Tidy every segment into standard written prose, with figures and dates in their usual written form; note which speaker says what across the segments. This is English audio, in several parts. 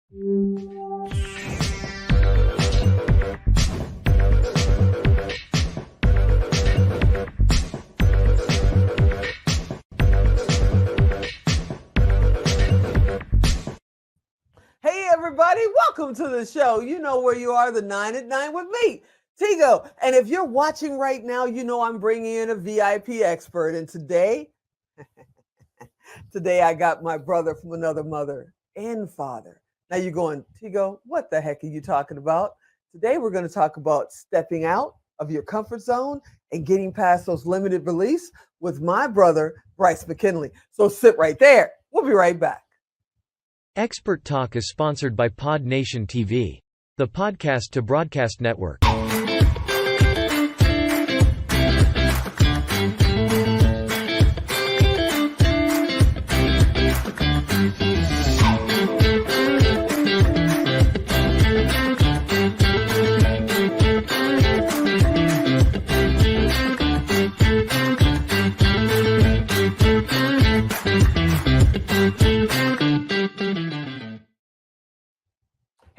Speaker 1: Hey everybody, welcome to the show. You know where you are, the 9 at 9 with me, Tigo. And if you're watching right now, you know I'm bringing in a VIP expert. And today I got my brother from another mother and father. Now you're going, Tigo, what the heck are you talking about? Today we're going to talk about stepping out of your comfort zone and getting past those limited beliefs with my brother, Bryce McKinley. So sit right there. We'll be right back.
Speaker 2: Expert Talk is sponsored by Pod Nation TV, the podcast to broadcast network.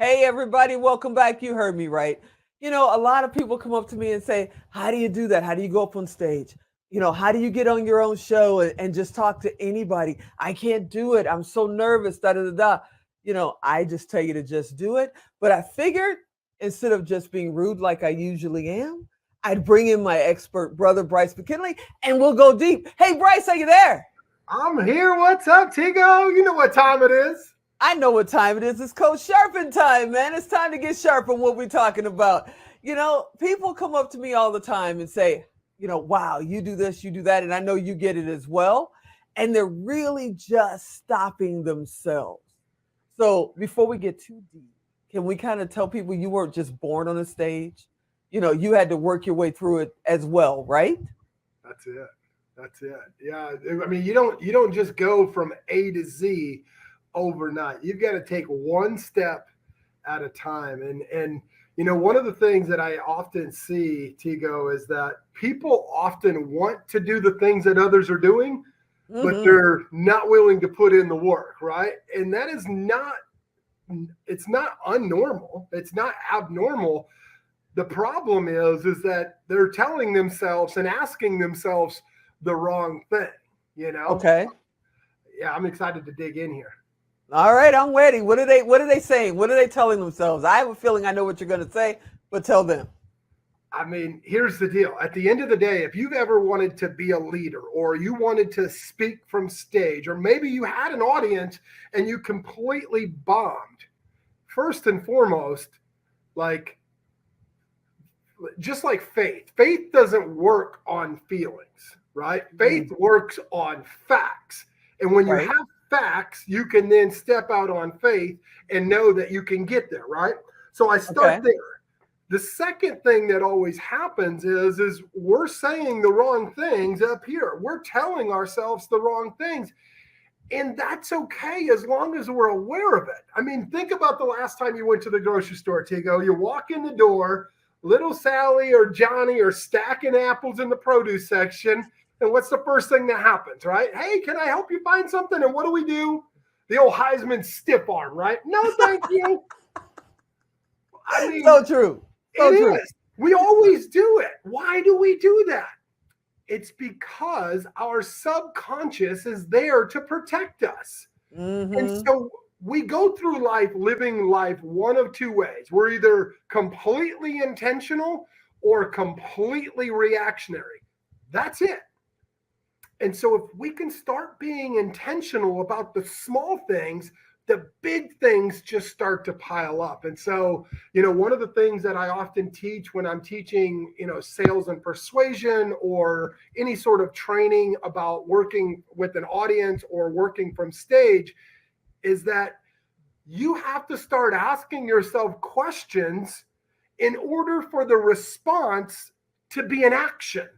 Speaker 1: Hey everybody, welcome back. You heard me right. You know, a lot of people come up to me and say, how do you do that? How do you go up on stage? You know, how do you get on your own show and just talk to anybody? I can't do it. I'm so nervous, da da da da. You know, I just tell you to just do it. But I figured instead of just being rude like I usually am, I'd bring in my expert brother, Bryce McKinley, and we'll go deep. Hey, Bryce, are you there?
Speaker 3: I'm here. What's up, Tigo? You know what time it is.
Speaker 1: I know what time it is. It's Coach Sharpen time, man. It's time to get sharp on what we're talking about. You know, people come up to me all the time and say, you know, wow, you do this, you do that. And I know you get it as well. And they're really just stopping themselves. So before we get too deep, can we kind of tell people you weren't just born on a stage? You know, you had to work your way through it as well, right?
Speaker 3: That's it. That's it. Yeah. I mean, you don't just go from A to Z overnight. You've got to take one step at a time. And you know, one of the things that I often see, Tigo, is that people often want to do the things that others are doing, but they're not willing to put in the work, right? And that is not, it's not unnormal. It's not abnormal. The problem is that they're telling themselves and asking themselves the wrong thing, you know?
Speaker 1: Okay.
Speaker 3: Yeah, I'm excited to dig in here.
Speaker 1: All right, I'm ready. What are they saying? What are they telling themselves? I have a feeling I know what you're going to say, but tell them.
Speaker 3: I mean, here's the deal. At the end of the day, if you've ever wanted to be a leader or you wanted to speak from stage, or maybe you had an audience and you completely bombed, first and foremost, just like faith doesn't work on feelings, right? Faith works on facts. And when you have facts, you can then step out on faith and know that you can get there, right? So I start there. The second thing that always happens is we're saying the wrong things up here. We're telling ourselves the wrong things. And that's okay as long as we're aware of it. I mean, think about the last time you went to the grocery store, Tigo. You walk in the door, little Sally or Johnny are stacking apples in the produce section. And what's the first thing that happens, right? Hey, can I help you find something? And what do? The old Heisman stiff arm, right? No, thank you. I mean,
Speaker 1: so true. So
Speaker 3: it
Speaker 1: true.
Speaker 3: is. We always do it. Why do we do that? It's because our subconscious is there to protect us. And so we go through life living life one of two ways. We're either completely intentional or completely reactionary. That's it. And so if we can start being intentional about the small things, the big things just start to pile up. And so, you know, one of the things that I often teach when I'm teaching, you know, sales and persuasion or any sort of training about working with an audience or working from stage is that you have to start asking yourself questions in order for the response to be an action.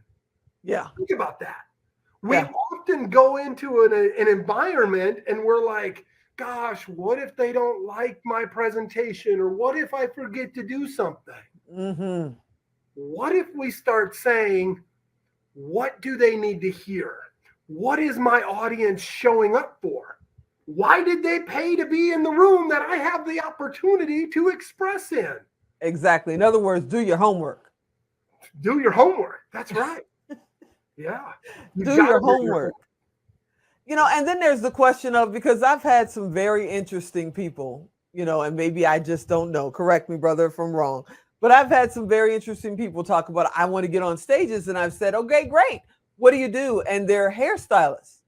Speaker 1: Yeah.
Speaker 3: Think about that. We often go into an environment and we're like, gosh, what if they don't like my presentation? Or what if I forget to do something? What if we start saying, what do they need to hear? What is my audience showing up for? why did they pay to be in the room that I have the opportunity to express in?
Speaker 1: Exactly. In other words, do your homework.
Speaker 3: Do your homework. That's right. Yeah. You
Speaker 1: Do
Speaker 3: got to
Speaker 1: your
Speaker 3: do your
Speaker 1: homework. And then there's the question of, because I've had some very interesting people, and maybe I just don't know. Correct me, brother, if I'm wrong. But I've had some very interesting people talk about, I want to get on stages. And I've said, okay, great. What do you do? And they're hairstylists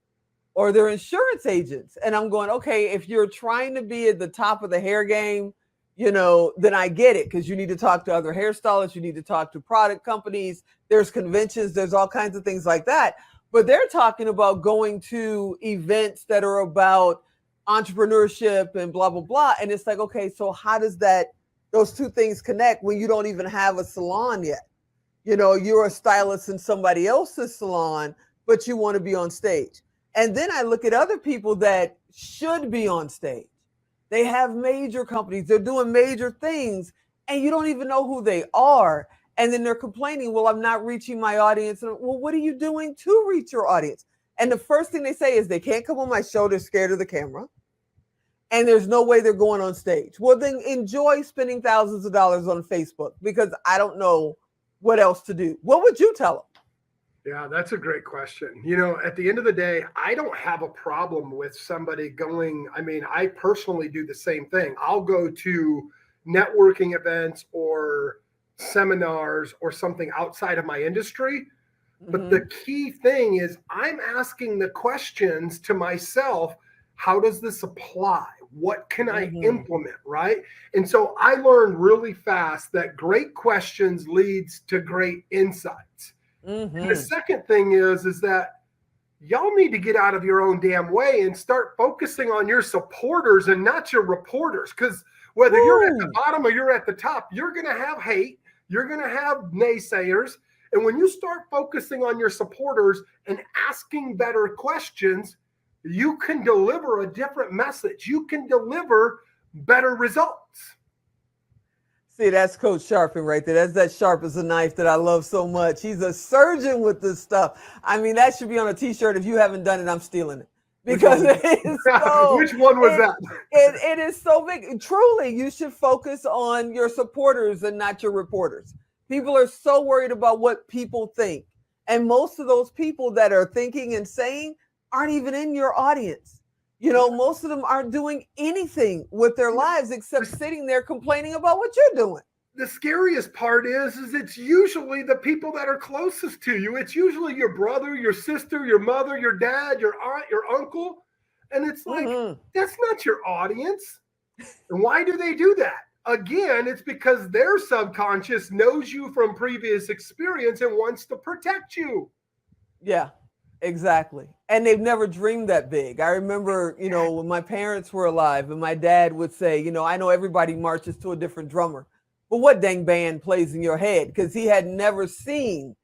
Speaker 1: or they're insurance agents. And I'm going, okay, if you're trying to be at the top of the hair game, then I get it, because you need to talk to other hairstylists. You need to talk to product companies. There's conventions. There's all kinds of things like that. But they're talking about going to events that are about entrepreneurship and blah, blah, blah. And it's like, okay, so how does those two things connect when you don't even have a salon yet? You're a stylist in somebody else's salon, but you want to be on stage. And then I look at other people that should be on stage. They have major companies. They're doing major things, and you don't even know who they are. And then they're complaining, well, I'm not reaching my audience. And, well, what are you doing to reach your audience? And the first thing they say is they can't come on my show. They're scared of the camera. And there's no way they're going on stage. Well, then enjoy spending thousands of dollars on Facebook, because I don't know what else to do. What would you tell them?
Speaker 3: Yeah, that's a great question. At the end of the day, I don't have a problem with somebody going. I mean, I personally do the same thing. I'll go to networking events or seminars or something outside of my industry. But the key thing is I'm asking the questions to myself. How does this apply? What can I implement, right? And so I learned really fast that great questions leads to great insights. And the second thing is that y'all need to get out of your own damn way and start focusing on your supporters and not your reporters. Because whether you're at the bottom or you're at the top, you're going to have hate. You're going to have naysayers. And when you start focusing on your supporters and asking better questions, you can deliver a different message. You can deliver better results.
Speaker 1: See, that's Coach Sharping right there. That's that sharp as a knife that I love so much. He's a surgeon with this stuff. I mean, that should be on a t-shirt. If you haven't done it, I'm stealing it. Because it is so,
Speaker 3: which one was that?
Speaker 1: It is so big. Truly, you should focus on your supporters and not your reporters. People are so worried about what people think. And most of those people that are thinking and saying aren't even in your audience. Most of them aren't doing anything with their lives except sitting there complaining about what you're doing.
Speaker 3: The scariest part is it's usually the people that are closest to you. It's usually your brother, your sister, your mother, your dad, your aunt, your uncle. And it's like, that's not your audience. And why do they do that? Again, it's because their subconscious knows you from previous experience and wants to protect you.
Speaker 1: Yeah. Exactly. And they've never dreamed that big. I remember, when my parents were alive and my dad would say, I know everybody marches to a different drummer, but what dang band plays in your head? Because he had never seen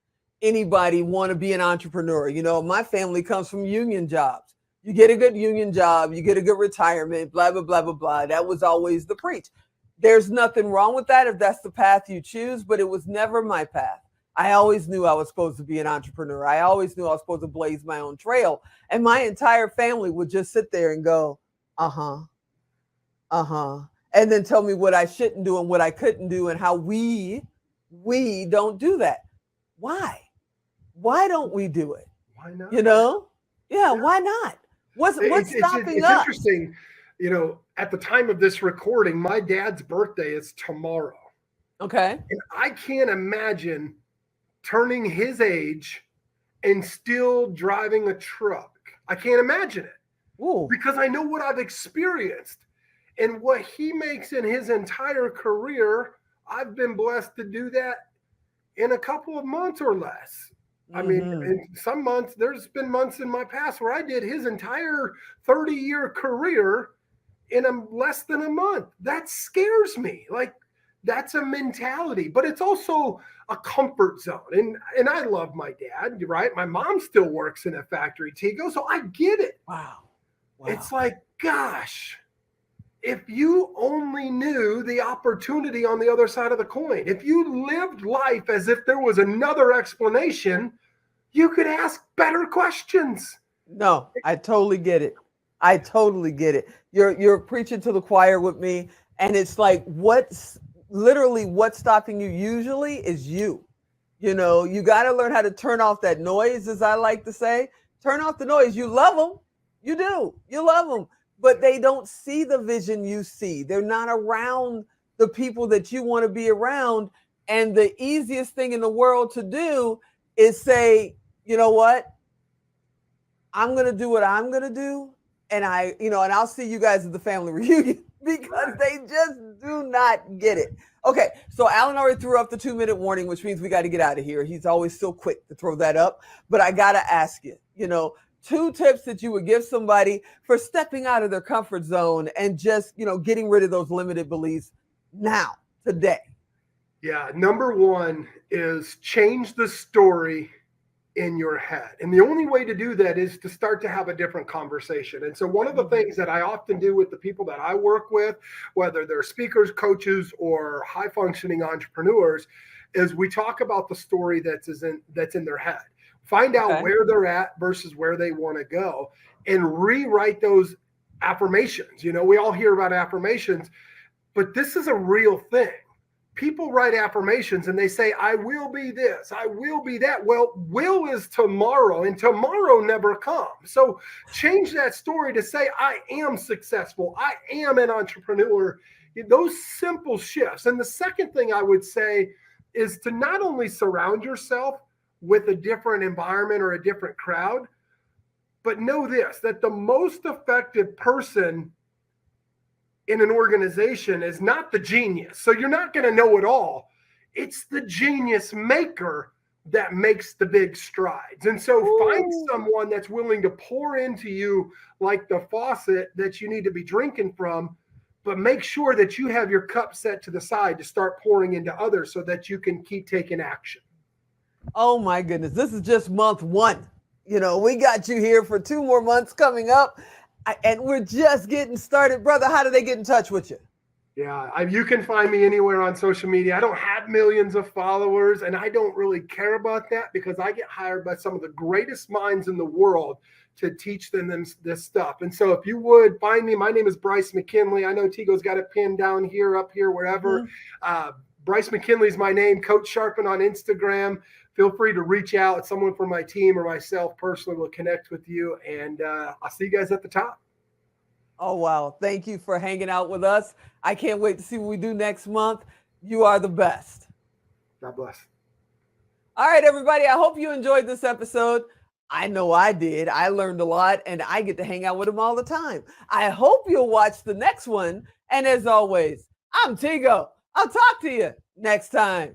Speaker 1: anybody want to be an entrepreneur. My family comes from union jobs. You get a good union job, you get a good retirement, blah, blah, blah, blah, blah. That was always the preach. There's nothing wrong with that if that's the path you choose, but it was never my path. I always knew I was supposed to be an entrepreneur. I always knew I was supposed to blaze my own trail. And my entire family would just sit there and go, and then tell me what I shouldn't do and what I couldn't do and how we don't do that. Why? Why don't we do it?
Speaker 3: Why not?
Speaker 1: Yeah, why not? What's stopping us?
Speaker 3: It's interesting. At the time of this recording, my dad's birthday is tomorrow.
Speaker 1: Okay.
Speaker 3: And I can't imagine turning his age and still driving a truck. I can't imagine it.
Speaker 1: Ooh.
Speaker 3: Because I know what I've experienced and what he makes in his entire career. I've been blessed to do that in a couple of months or less. I mean, in some months, there's been months in my past where I did his entire 30-year career in less than a month. That scares me. Like, that's a mentality, but it's also a comfort zone. And I love my dad, right? My mom still works in a factory, Tigo, so I get it.
Speaker 1: Wow.
Speaker 3: It's like, gosh, if you only knew the opportunity on the other side of the coin, if you lived life as if there was another explanation, you could ask better questions.
Speaker 1: No, I totally get it. I totally get it. You're preaching to the choir with me, and it's like what's stopping you usually is you. You know, you got to learn how to turn off that noise, as I like to say. Turn off the noise. You love them. You do. You love them. But they don't see the vision you see. They're not around the people that you want to be around. And the easiest thing in the world to do is say, you know what? I'm going to do what I'm going to do. And and I'll see you guys at the family reunion because they just do not get it. Okay, so Alan already threw up the 2-minute warning, which means we got to get out of here. He's always so quick to throw that up. But I got to ask you, 2 tips that you would give somebody for stepping out of their comfort zone and just, getting rid of those limited beliefs now, today.
Speaker 3: Yeah, number 1 is change the story in your head. And the only way to do that is to start to have a different conversation. And so one of the things that I often do with the people that I work with, whether they're speakers, coaches, or high functioning entrepreneurs, is we talk about the story that's in their head. Find out where they're at versus where they want to go and rewrite those affirmations. We all hear about affirmations, but this is a real thing. People write affirmations and they say, I will be this, I will be that. Well, will is tomorrow, and tomorrow never comes. So change that story to say, I am successful. I am an entrepreneur. Those simple shifts. And the second thing I would say is to not only surround yourself with a different environment or a different crowd, but know this, that the most effective person in an organization is not the genius. So you're not going to know it all. It's the genius maker that makes the big strides. And so find someone that's willing to pour into you like the faucet that you need to be drinking from, but make sure that you have your cup set to the side to start pouring into others so that you can keep taking action.
Speaker 1: Oh my goodness. This is just month 1. We got you here for 2 more months coming up. And we're just getting started. Brother, how do they get in touch with you?
Speaker 3: Yeah, you can find me anywhere on social media. I don't have millions of followers, and I don't really care about that because I get hired by some of the greatest minds in the world to teach them this stuff. And so if you would find me, my name is Bryce McKinley. I know Tigo's got it pinned down here, up here, wherever. Bryce McKinley is my name, Coach Sharpen on Instagram. Feel free to reach out. Someone from my team or myself personally will connect with you. And I'll see you guys at the top.
Speaker 1: Oh, wow. Thank you for hanging out with us. I can't wait to see what we do next month. You are the best.
Speaker 3: God bless.
Speaker 1: All right, everybody. I hope you enjoyed this episode. I know I did. I learned a lot, and I get to hang out with him all the time. I hope you'll watch the next one. And as always, I'm Tigo. I'll talk to you next time.